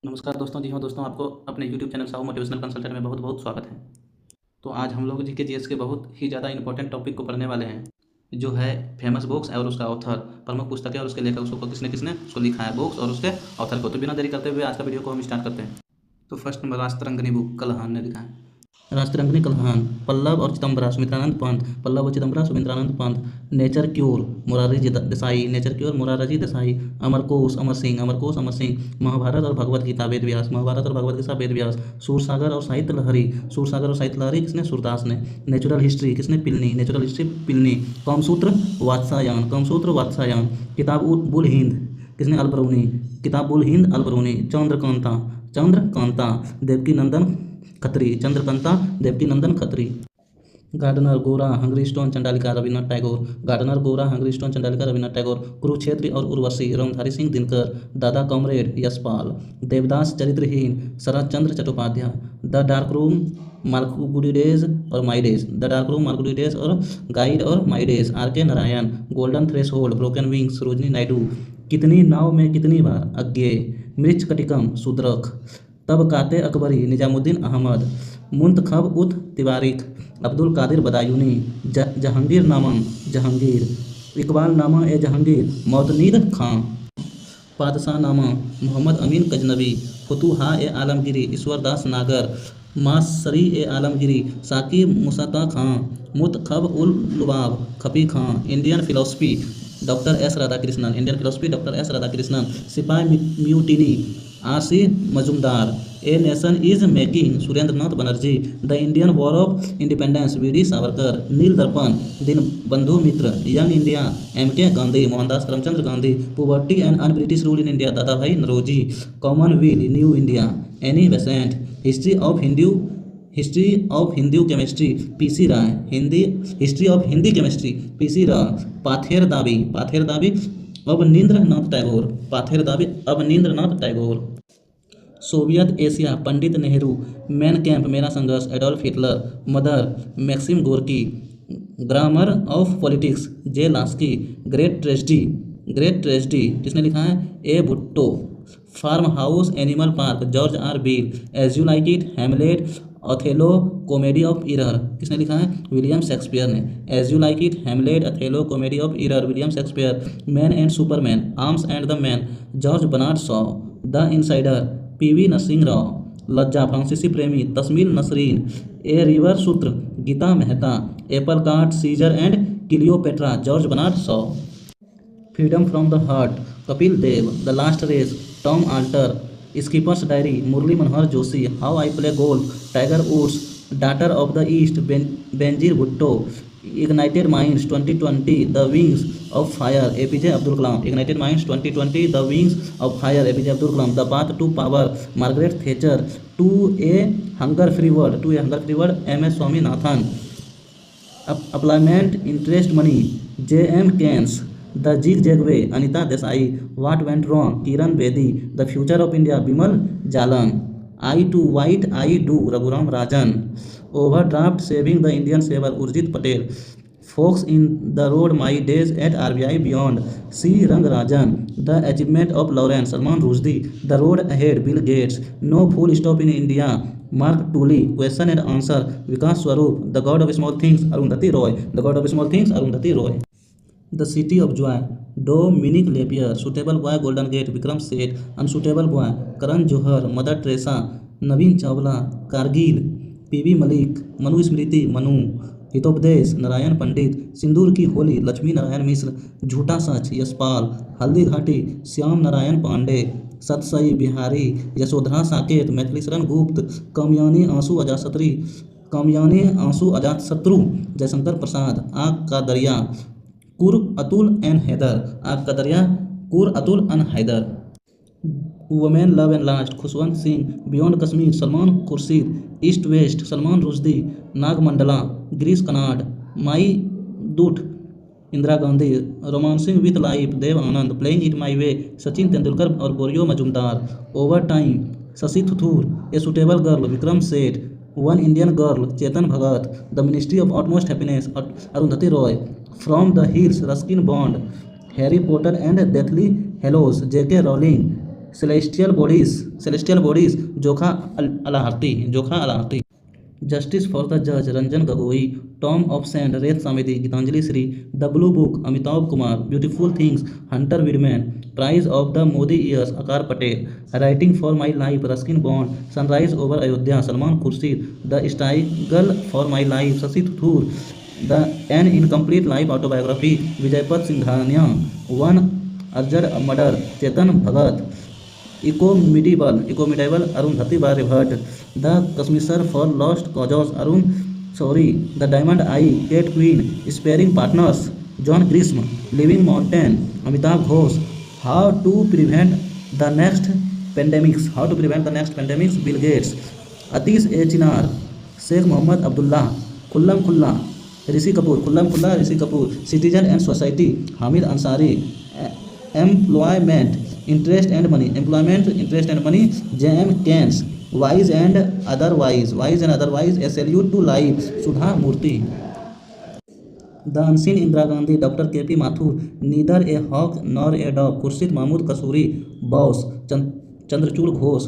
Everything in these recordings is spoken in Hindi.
नमस्कार दोस्तों। जी हाँ दोस्तों, आपको अपने YouTube channel Sahu motivational consultant में बहुत बहुत स्वागत है। तो आज हम लोग जीके जीएस के बहुत ही ज़्यादा इंपॉर्टेंट टॉपिक को पढ़ने वाले हैं, जो है फेमस बुक्स और उसका ऑथर, प्रमुख पुस्तकें और उसके लेखक, उसको किसने किसने उसको लिखा है, बुक्स और उसके ऑथर को। तो बिना देरी करते हुए आज का वीडियो को हम स्टार्ट करते हैं। तो फर्स्ट नंबर राजतरंगिणी बुक, कलहान ने लिखा है। राजतरंगिणी कलहान, पल्लव और चिदम्बरा सुमित्रानंद पंत, पल्लव और Chidambara Sumitranand Pant. Nature cure Morarji Desai, nature cure Morarji Desai. Amarkosh Amar Singh, Amarkosh Amar Singh. Mahabharat और भगवत गीता वेद व्यास, महाभारत और भगवत गीता वेद व्यास। सूरसागर और साहित्य लहरी, सूरसागर और साहित्य लहरी किसने, सूरदास ने। नेचुरल हिस्ट्री किसने, पिलनी, नेचुरल हिस्ट्री पिलनी। कामसूत्र वात्सायन, कामसूत्र वात्सायन। किताब बुल हिंद किसने, अलबरूनी, किताब बुल Hind Alberuni. Chandrakanta, Chandrakanta Devaki Nandan Khatri, Chandrakanta Devaki Nandan Khatri. Gardener Gora hungry stone Chandalika Rabindranath Tagore, gardener Gora hungry stone Chandalika Rabindranath Tagore. Kurukshetra और Urvashi Ramdhari Singh Dinkar, Dada comrade Yashpal. Devdas Charitraheen Sharat Chandra Chattopadhyay. The dark room Malgudi days और my days, the dark room Malgudi days और गाइड और my days, R K Narayan. Golden threshold broken wings Sarojini Naidu. कितनी नाव में कितनी बार अज्ञेय, मृच्छकटिकम शूद्रक। तब काते अकबरी निजामुद्दीन अहमद। मुंतखब उत तिवारिक अब्दुल कादिर बदायूनी। जहांगीर नामा जहांगीर, इकबाल नामा ए जहांगीर मौतनीद खां। पादशाह नामा मोहम्मद अमीन गजनवी। फतुहा ए आलमगिरी ईश्वरदास नागर। मासरी ए Alamgiri Saqi Mustaid Khan. Muntakhab ul Lubab Khafi Khan. Indian philosophy doctor S Radhakrishnan, Indian philosophy doctor S Radhakrishnan. सिपाही mutiny R C. Majumdar. A nation is making Surendranath Banerjee. The Indian war of independence V D. Savarkar. Neel Darpan Dinabandhu Mitra. Young India M K. Gandhi, Mohandas Karamchand Gandhi. Poverty and un British rule in India Dadabhai Naoroji. Commonwealth new India Annie Besant. History of Hindu chemistry P C. Rai, history of Hindi chemistry P C. Ray. Patherdabi Abanindranath Tagore, Patherdabi Abanindranath Tagore. Soviet Asia Pandit Nehru. Mein Kampf मेरा संघर्ष Adolf Hitler. Mother Maxim Gorky. Grammar of politics J Laski. Great tragedy किसने लिखा है, A Bhutto. Farm house animal park George आर बील। As you like it Hamlet. Othello comedy of error किसने लिखा है, विलियम शेक्सपियर ने। As you like it Hamlet Othello comedy of error William Shakespeare. Man and superman arms and the man George Bernard Shaw. The insider PV. Narasimha Rao. Lajja फ्रांसीसी प्रेमी Taslima Nasrin. A river Sutra Gita Mehta. Apple cart Caesar and Cleopatra George Bernard Shaw. Freedom from the heart Kapil Dev. The last race Tom Alter. Skipper's diary Murli Manohar Joshi. How I play golf Tiger Woods. Daughter of the east Benazir Bhutto. Ignited minds 2020 the wings of fire APJ Abdul Kalam. Ignited minds 2020 the wings of fire APJ Abdul Kalam. The path to power Margaret Thatcher. To a hunger free world M S Swaminathan. Employment interest money J M. Keynes. The zig zag way Anita Desai. What went wrong Kiran Bedi. The future of India Bimal Jalan. I do what I do Raghuram Rajan. Overdraft saving the Indian saver Urjit Patel. Forks in the road my days at RBI. Beyond C Rangarajan. The achievement of Lawrence Salman Rushdie. The road ahead Bill Gates. No full stop in India Mark Tully. Question and answer Vikas Swarup. The god of small things Arundhati Roy, the god of small things Arundhati Roy. The city of joy Dominique Lapierre. Suitable boy golden gate Vikram Seth. Unsuitable boy Karan Johar. Mother Teresa Navin Chawla. Kargil P V. Malik. Manusmriti Manu. Hitopadesha Narayan Pandit. Sindoor की होली लक्ष्मी नारायण मिश्र। झूठा सच यशपाल। हल्दी घाटी श्याम नारायण पांडे। सतसई बिहारी। यशोधरा साकेत मैथिली शरण गुप्त। कामयानी आंसू अजातशत्रु जयशंकर प्रसाद। आग का दरिया कुर अतुल एन हैदर। आग का Darya Qurratulain Hyder. Women love and lust Khushwant Singh. Beyond Kashmir Salman Khurshid. East west Salman Rushdie. Nagamandala Girish Karnad. My दूठ Indira Gandhi. Romancing with life Dev Anand. Playing it my way Sachin Tendulkar और Boria Majumdar. Over time Shashi Tharoor. A suitable girl Vikram Seth. One Indian girl Chetan Bhagat. The ministry of utmost happiness Arundhati Roy. From the hills Ruskin Bond. Harry Potter and deathly hallows J K. Rowling. Celestial bodies Jokha Alharthi. Justice for the जज Ranjan Gogoi. Tomb of sand Ret Samadhi Geetanjali Shree. The blue book Amitabha Kumar. Beautiful things Hunter Widman. Price of the Modi years Aakar Patel. Writing for my life Ruskin Bond. Sunrise over Ayodhya Salman Khurshid. The struggle for my life Shashi Tharoor. The an incomplete life autobiography Vijaypat Singhania. One arranged murder Chetan Bhagat. इकोमिडेबल अरुंधति बारी Bhatt. The Kashmir for lost causes Arun Shourie. The diamond eye Kate Quinn. Sparring partners John Grisham. Living mountain Amitav Ghosh. How to prevent the next pandemics Bill Gates. Aatish ए Chinar. Sheikh Mohammad Abdullah. Khullam Khulla Rishi Kapoor. Citizen and society Hamid Ansari. Employment interest and money J M. Keynes. Wise and otherwise a salute to life Sudha Murty. The unseen Indira Gandhi doctor K P. Mathur. Neither a hoc nor a dog Khurshid Mahmud Kasuri. Bose Chandrachud Ghosh.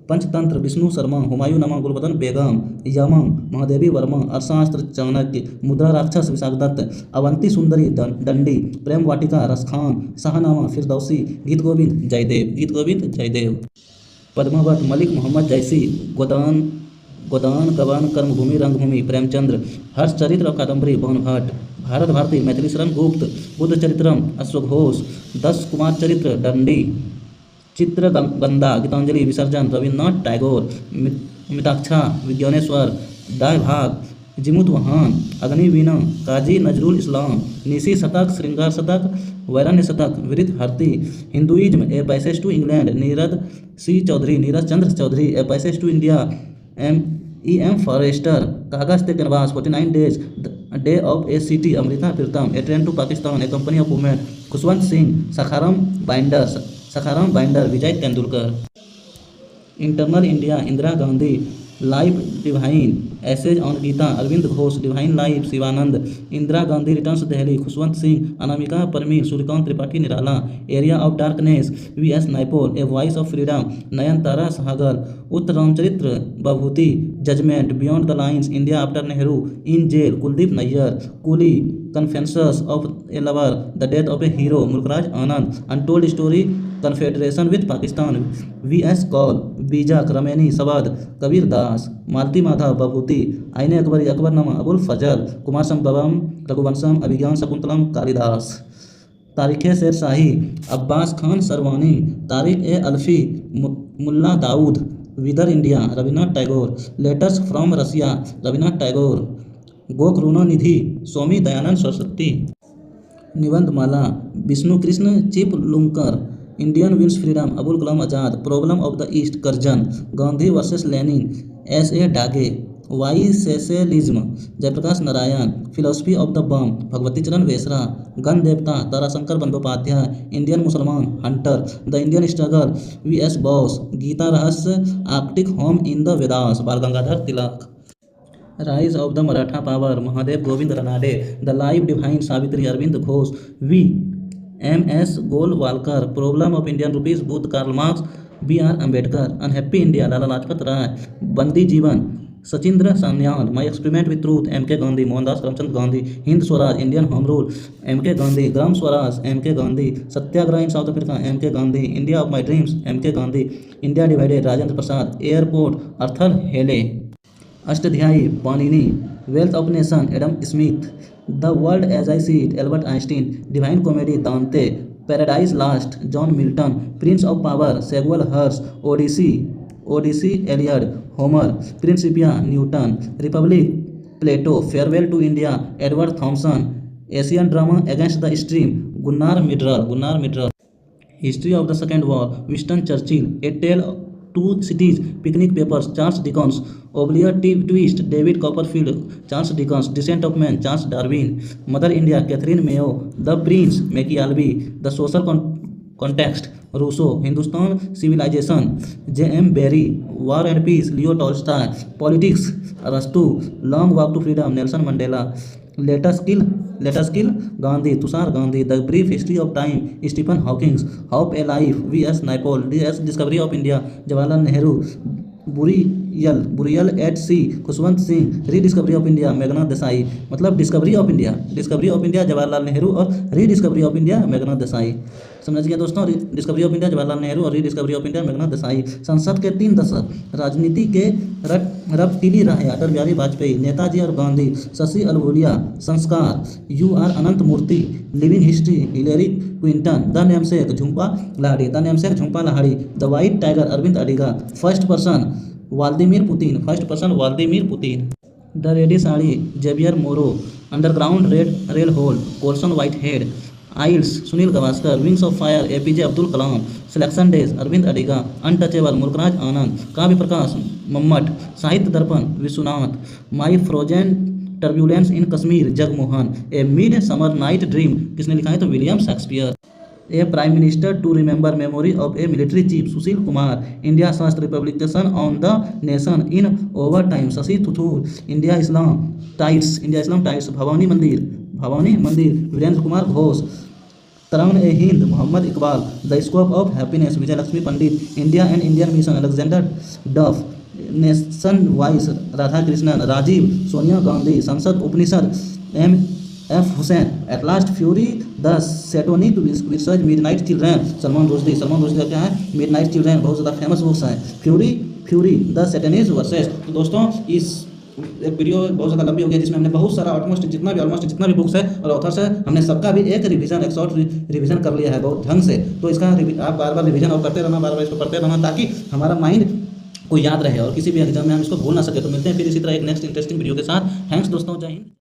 Panchatantra Vishnu Sharma. Humayun Gulbadan Begum. Yama Mahadevi Verma. Arthashastra Chanakya. मुद्रा राक्षस विशाख दत्त। अवंती सुंदरी दंडी। प्रेम वाटिका रसखान। शाहनामा फिरदौसी। गीत गोविंद जयदेव। पद्मावत मलिक मोहम्मद जैसी। गोदान गबन कर्मभूमि रंगभूमि प्रेमचंद्र। हर्ष चरित्र और कादम्बरी भवन भट्ट। भारत भारती मैथिली शरण गुप्त। बुद्ध चरित्रम अश्वघोष। 10 कुमार चरित्र दंडी। चित्रगंधा गीतांजलि विसर्जन रविन्द्रनाथ टैगोर। मिताक्षा विज्ञानेश्वर। डाय भाग जिमुत वहान। अग्निवीणा काजी नजरुल इस्लाम। निशी शतक श्रृंगार Shatak Vairagya Shatak Bhartrihari. Hinduism a passage to England Nirad Chandra Chaudhuri. A passage to India M Forster. Kagaz te canvas 49 days day of a city Amrita Pritam. A train to Pakistan a company of women Khushwant Singh. Sakharam Binder Vijay Tendulkar. Internal India Indira Gandhi. Life divine essays on Gita Aurobindo Ghosh. Divine life Shivananda. Indira Gandhi returns Delhi Khushwant Singh. Anamika Parimal Suryakant Tripathi Nirala. Area of darkness V S. Naipaul. A voice of freedom Nayantara Sahgal. Uttar Ramcharit Bhavabhuti. Judgement beyond the lines India after Nehru. In jail Kuldip Nayar. Coolie confessions of a lover the death of a hero Mulkraj Anand. Untold story confederation with Pakistan V S. Kaul. Bijak Rameni सवाद कबीर दास। मालती माधव बभूति। आईने अकबरी अकबरनामा अबुल फजल। कुमार संभवम रघुवंशम अभिज्ञान Shakuntalam Kalidas. Tarikh Sher Shahi Abbas Khan Sarwani. Tarikh e Alfi Mulla Daud. Whither India Rabindranath Tagore. Letters from Russia Rabindranath Tagore. Gokaruna Nidhi Swami Dayanand Saraswati. Nibandhmala Vishnu Krishna Chiplunkar. Indian wins freedom Abul Kalam Azad. Problem of the East Curzon. Gandhi versus Lenin S A. डागे। Why socialism Jayaprakash Narayan. Philosophy of the bomb Bhagwati Charan Besra. Gan Devta Tarashankar Bandyopadhyay. Indian Musalman Hunter. The Indian struggle V S. Bose. Gita Rahasya arctic home in the Vedas Bal Gangadhar Tilak. Rise of the Maratha power Mahadev Govind Ranade. The life divine Savitri Aurobindo Ghosh. We M S. Golwalkar. Problem of Indian rupees Buddha Karl Marx B R. Ambedkar. Unhappy India Lala Lajpat Rai. Bandi Jivan Sachindra Sanyal. My experiment with truth M K. Gandhi. Mohandas Karamchand Gandhi. Hind Swaraj Indian home rule M K. Gandhi. Gram Swaraj M K. Gandhi. Satyagraha in south Africa M K. Gandhi. India of my dreams M K. Gandhi. India divided Rajendra Prasad. Airport Arthur Hailey. Ashtadhyayi Panini. Wealth of nation Adam Smith. The world as I see it Albert Einstein. Divine comedy Dante. Paradise lost John Milton. Prince of power सेगुअल हर्स। Odyssey Iliad Homer. Principia Newton. Republic Plato. Farewell to India Edward Thomson. Asian drama against the stream Gunnar Myrdal. History of the second war Winston Churchill. A tale two cities picnic papers Charles Dickens. Oliver twist David Copperfield Charles Dickens. Descent of man Charles Darwin. Mother India Katherine Mayo. The prince Machiavelli. The social context Rousseau. Hindustan civilisation J M. Barrie. War and peace Leo Tolstoy. Politics अरस्तु। Long walk to freedom Nelson Mandela. Let us kill Gandhi, Tushar Gandhi, the brief history of time, Stephen Hawkings, how a life, V S Naipaul, discovery of India, Jawaharlal Nehru, burial at C, Khushwant Singh, rediscovery of India, Meghnad Desai. मतलब discovery of India Jawaharlal Nehru और rediscovery of India Meghnad Desai. समझ गया दोस्तों, discovery of India Jawaharlal Nehru और rediscovery of India Meghnad Desai. संसद के 3 दशक, राजनीति के रटतीली राहें, अटल बिहारी वाजपेयी, नेताजी और Gandhi, Shashi Alabhulia, Samskara, U R Anant Murthy, living history, Hillary Clinton, the namesake Jhumpa Lahiri, the white tiger Aravind Adiga, first person Vladimir Putin, the red sari Javier Moro, underground railroad Colson Whitehead, idols Sunil Gavaskar, wings of fire APJ Abdul Kalam, selection days Aravind Adiga, untouchable Mulkraj Anand, Kavya Prakash Mammat, Sahitya Darpan Vishwanath, my frozen turbulence in Kashmir Jagmohan, a midsummer night dream किसने लिखा है तो William Shakespeare, a prime minister to remember memory of a military chief Sushil Kumar, India first republication on the nation in over time Shashi Tharoor, India Islam tides Bhawani Mandir Virendra Kumar Ghosh, Tarang e Hind Mohammad Iqbal, the scope of happiness Vijayalakshmi Pandit, India and Indian mission Alexander Duff, nation voice Radhakrishnan, Rajiv Sonia Gandhi, Sansad Upanishad F Hussain, at last fury the satanic research midnight children Salman Rushdie का क्या है मिडनाइट चिल्ड्रन, बहुत ज़्यादा फेमस बुक्स हैं। Fury the satanic verses. तो दोस्तों इस एक वीडियो बहुत ज़्यादा लंबी हो गई जिसमें हमने बहुत सारा ऑलमोस्ट जितना भी बुक्स है और ऑथर्स है हमने सबका भी एक शॉर्ट रिवीजन कर लिया है बहुत ढंग से। तो इसका आप बार बार रिवीजन और करते रहना, बार बार इसको पढ़ते रहना ताकि हमारा माइंड को याद रहे और किसी भी एग्जाम में हम इसको भूल ना सके। तो मिलते हैं फिर इसी तरह एक नेक्स्ट इंटरेस्टिंग वीडियो के साथ। थैंक्स दोस्तों, जय हिंद।